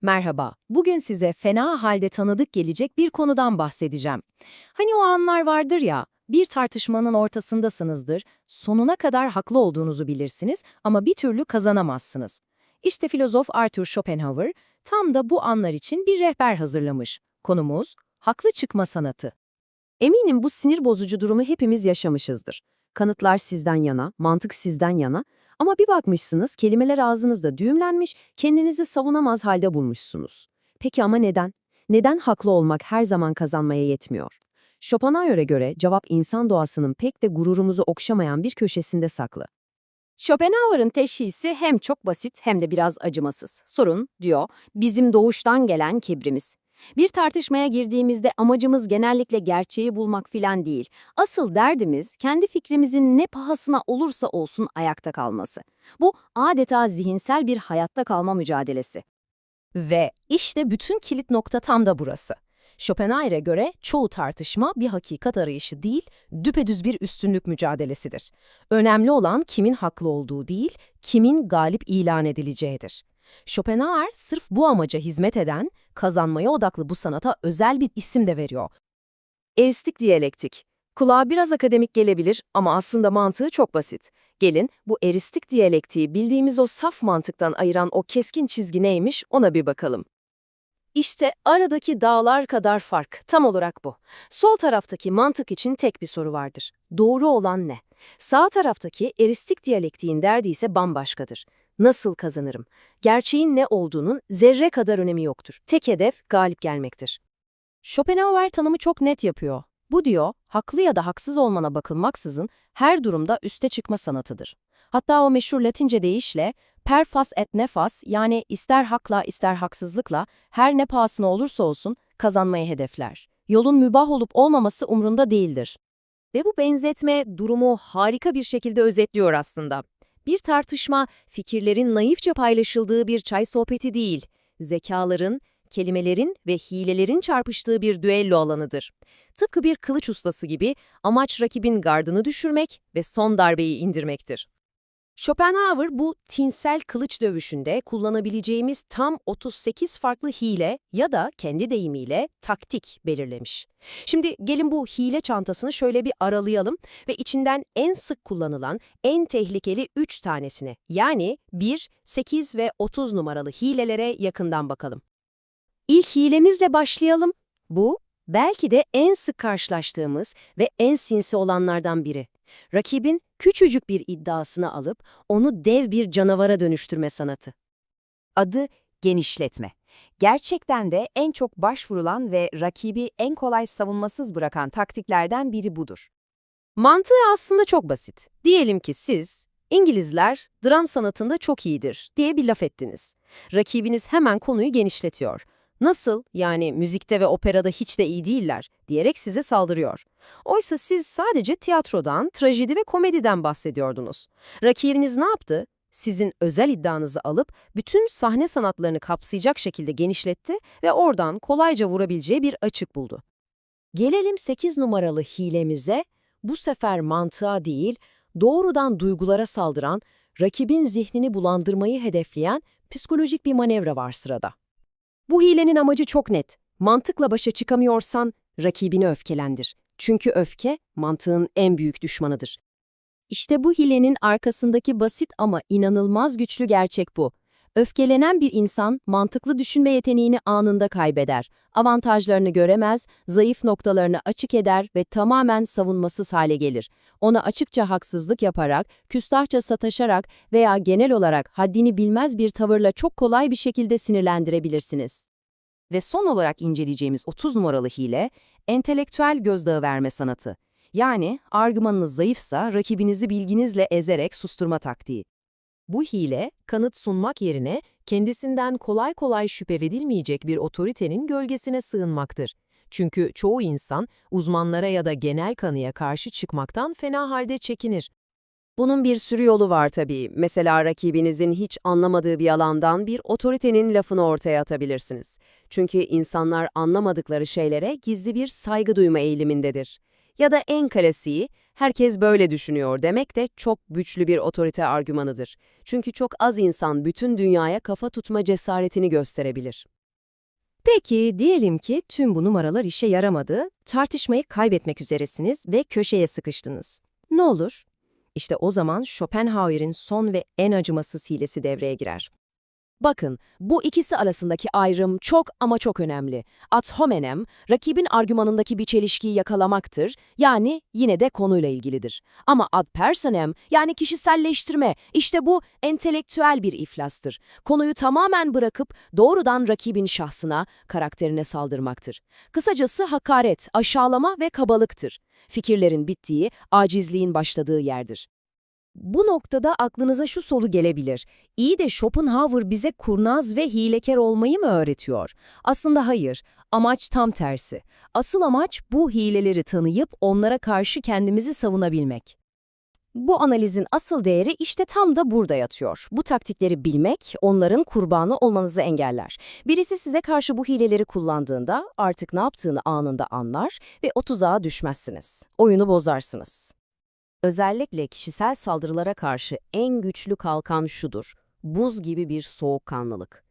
Merhaba, bugün size fena halde tanıdık gelecek bir konudan bahsedeceğim. Hani o anlar vardır ya, bir tartışmanın ortasındasınızdır, sonuna kadar haklı olduğunuzu bilirsiniz ama bir türlü kazanamazsınız. İşte filozof Arthur Schopenhauer tam da bu anlar için bir rehber hazırlamış. Konumuz, haklı çıkma sanatı. Eminim bu sinir bozucu durumu hepimiz yaşamışızdır. Kanıtlar sizden yana, mantık sizden yana ama bir bakmışsınız kelimeler ağzınızda düğümlenmiş, kendinizi savunamaz halde bulmuşsunuz. Peki ama neden? Neden haklı olmak her zaman kazanmaya yetmiyor? Schopenhauer'e göre cevap insan doğasının pek de gururumuzu okşamayan bir köşesinde saklı. Schopenhauer'ın teşhisi hem çok basit hem de biraz acımasız. Sorun, diyor, bizim doğuştan gelen kibrimiz. Bir tartışmaya girdiğimizde amacımız genellikle gerçeği bulmak filan değil. Asıl derdimiz kendi fikrimizin ne pahasına olursa olsun ayakta kalması. Bu adeta zihinsel bir hayatta kalma mücadelesi. Ve işte bütün kilit nokta tam da burası. Schopenhauer'e göre çoğu tartışma bir hakikat arayışı değil, düpedüz bir üstünlük mücadelesidir. Önemli olan kimin haklı olduğu değil, kimin galip ilan edileceğidir. Schopenhauer sırf bu amaca hizmet eden, kazanmaya odaklı bu sanata özel bir isim de veriyor. Eristik diyalektik. Kulağa biraz akademik gelebilir ama aslında mantığı çok basit. Gelin bu eristik diyalektiği bildiğimiz o saf mantıktan ayıran o keskin çizgi neymiş ona bir bakalım. İşte aradaki dağlar kadar fark tam olarak bu. Sol taraftaki mantık için tek bir soru vardır. Doğru olan ne? Sağ taraftaki eristik diyalektiğin derdi ise bambaşkadır. Nasıl kazanırım? Gerçeğin ne olduğunun zerre kadar önemi yoktur. Tek hedef galip gelmektir. Schopenhauer tanımı çok net yapıyor. Bu diyor, haklı ya da haksız olmana bakılmaksızın her durumda üste çıkma sanatıdır. Hatta o meşhur Latince deyişle per fas et nefas yani ister hakla ister haksızlıkla her ne pahasına olursa olsun kazanmayı hedefler. Yolun mübah olup olmaması umrunda değildir. Ve bu benzetme durumu harika bir şekilde özetliyor aslında. Bir tartışma fikirlerin naifçe paylaşıldığı bir çay sohbeti değil, zekaların, kelimelerin ve hilelerin çarpıştığı bir düello alanıdır. Tıpkı bir kılıç ustası gibi amaç rakibin gardını düşürmek ve son darbeyi indirmektir. Schopenhauer bu tinsel kılıç dövüşünde kullanabileceğimiz tam 38 farklı hile ya da kendi deyimiyle taktik belirlemiş. Şimdi gelin bu hile çantasını şöyle bir aralayalım ve içinden en sık kullanılan, en tehlikeli 3 tanesine yani 1, 8 ve 30 numaralı hilelere yakından bakalım. İlk hilemizle başlayalım. Bu, belki de en sık karşılaştığımız ve en sinsi olanlardan biri. Rakibin küçücük bir iddiasını alıp onu dev bir canavara dönüştürme sanatı. Adı genişletme. Gerçekten de en çok başvurulan ve rakibi en kolay savunmasız bırakan taktiklerden biri budur. Mantığı aslında çok basit. Diyelim ki siz, İngilizler dram sanatında çok iyidir diye bir laf ettiniz. Rakibiniz hemen konuyu genişletiyor. Nasıl, yani müzikte ve operada hiç de iyi değiller diyerek size saldırıyor. Oysa siz sadece tiyatrodan, trajedi ve komediden bahsediyordunuz. Rakibiniz ne yaptı? Sizin özel iddianızı alıp bütün sahne sanatlarını kapsayacak şekilde genişletti ve oradan kolayca vurabileceği bir açık buldu. Gelelim 8 numaralı hilemize. Bu sefer mantığa değil, doğrudan duygulara saldıran, rakibin zihnini bulandırmayı hedefleyen psikolojik bir manevra var sırada. Bu hilenin amacı çok net. Mantıkla başa çıkamıyorsan rakibini öfkelendir. Çünkü öfke mantığın en büyük düşmanıdır. İşte bu hilenin arkasındaki basit ama inanılmaz güçlü gerçek bu. Öfkelenen bir insan mantıklı düşünme yeteneğini anında kaybeder. Avantajlarını göremez, zayıf noktalarını açık eder ve tamamen savunmasız hale gelir. Ona açıkça haksızlık yaparak, küstahça sataşarak veya genel olarak haddini bilmez bir tavırla çok kolay bir şekilde sinirlendirebilirsiniz. Ve son olarak inceleyeceğimiz 30 numaralı hile, entelektüel gözdağı verme sanatı. Yani argümanınız zayıfsa rakibinizi bilginizle ezerek susturma taktiği. Bu hile, kanıt sunmak yerine kendisinden kolay kolay şüphe edilmeyecek bir otoritenin gölgesine sığınmaktır. Çünkü çoğu insan uzmanlara ya da genel kanıya karşı çıkmaktan fena halde çekinir. Bunun bir sürü yolu var tabii. Mesela rakibinizin hiç anlamadığı bir alandan bir otoritenin lafını ortaya atabilirsiniz. Çünkü insanlar anlamadıkları şeylere gizli bir saygı duyma eğilimindedir. Ya da en klasiği, Herkes böyle düşünüyor demek de çok güçlü bir otorite argümanıdır. Çünkü çok az insan bütün dünyaya kafa tutma cesaretini gösterebilir. Peki diyelim ki tüm bu numaralar işe yaramadı, tartışmayı kaybetmek üzeresiniz ve köşeye sıkıştınız. Ne olur? İşte o zaman Schopenhauer'in son ve en acımasız hilesi devreye girer. Bakın, bu ikisi arasındaki ayrım çok ama çok önemli. Ad hominem, rakibin argümanındaki bir çelişkiyi yakalamaktır, yani yine de konuyla ilgilidir. Ama ad personam, yani kişiselleştirme, işte bu entelektüel bir iflastır. Konuyu tamamen bırakıp doğrudan rakibin şahsına, karakterine saldırmaktır. Kısacası hakaret, aşağılama ve kabalıktır. Fikirlerin bittiği, acizliğin başladığı yerdir. Bu noktada aklınıza şu soru gelebilir. İyi de Schopenhauer bize kurnaz ve hilekar olmayı mı öğretiyor? Aslında hayır. Amaç tam tersi. Asıl amaç bu hileleri tanıyıp onlara karşı kendimizi savunabilmek. Bu analizin asıl değeri işte tam da burada yatıyor. Bu taktikleri bilmek, onların kurbanı olmanızı engeller. Birisi size karşı bu hileleri kullandığında artık ne yaptığını anında anlar ve o tuzağa düşmezsiniz. Oyunu bozarsınız. Özellikle kişisel saldırılara karşı en güçlü kalkan şudur: buz gibi bir soğukkanlılık.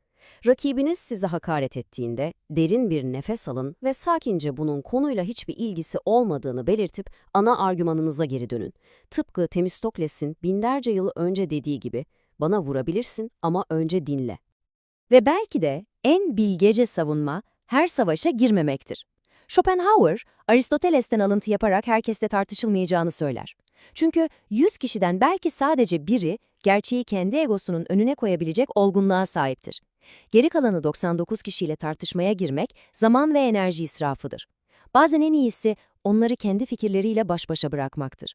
Rakibiniz size hakaret ettiğinde derin bir nefes alın ve sakince bunun konuyla hiçbir ilgisi olmadığını belirtip ana argümanınıza geri dönün. Tıpkı Themistokles'in binlerce yıl önce dediği gibi, "Bana vurabilirsin ama önce dinle." Ve belki de en bilgece savunma her savaşa girmemektir. Schopenhauer, Aristoteles'ten alıntı yaparak herkesle tartışılmayacağını söyler. Çünkü 100 kişiden belki sadece biri gerçeği kendi egosunun önüne koyabilecek olgunluğa sahiptir. Geri kalanı 99 kişiyle tartışmaya girmek zaman ve enerji israfıdır. Bazen en iyisi onları kendi fikirleriyle baş başa bırakmaktır.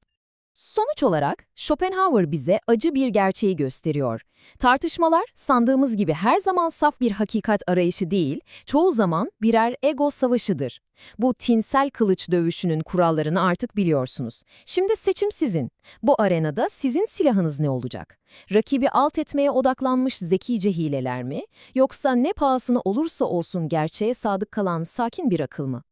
Sonuç olarak Schopenhauer bize acı bir gerçeği gösteriyor. Tartışmalar sandığımız gibi her zaman saf bir hakikat arayışı değil, çoğu zaman birer ego savaşıdır. Bu tinsel kılıç dövüşünün kurallarını artık biliyorsunuz. Şimdi seçim sizin. Bu arenada sizin silahınız ne olacak? Rakibi alt etmeye odaklanmış zekice hileler mi? Yoksa ne pahasına olursa olsun gerçeğe sadık kalan sakin bir akıl mı?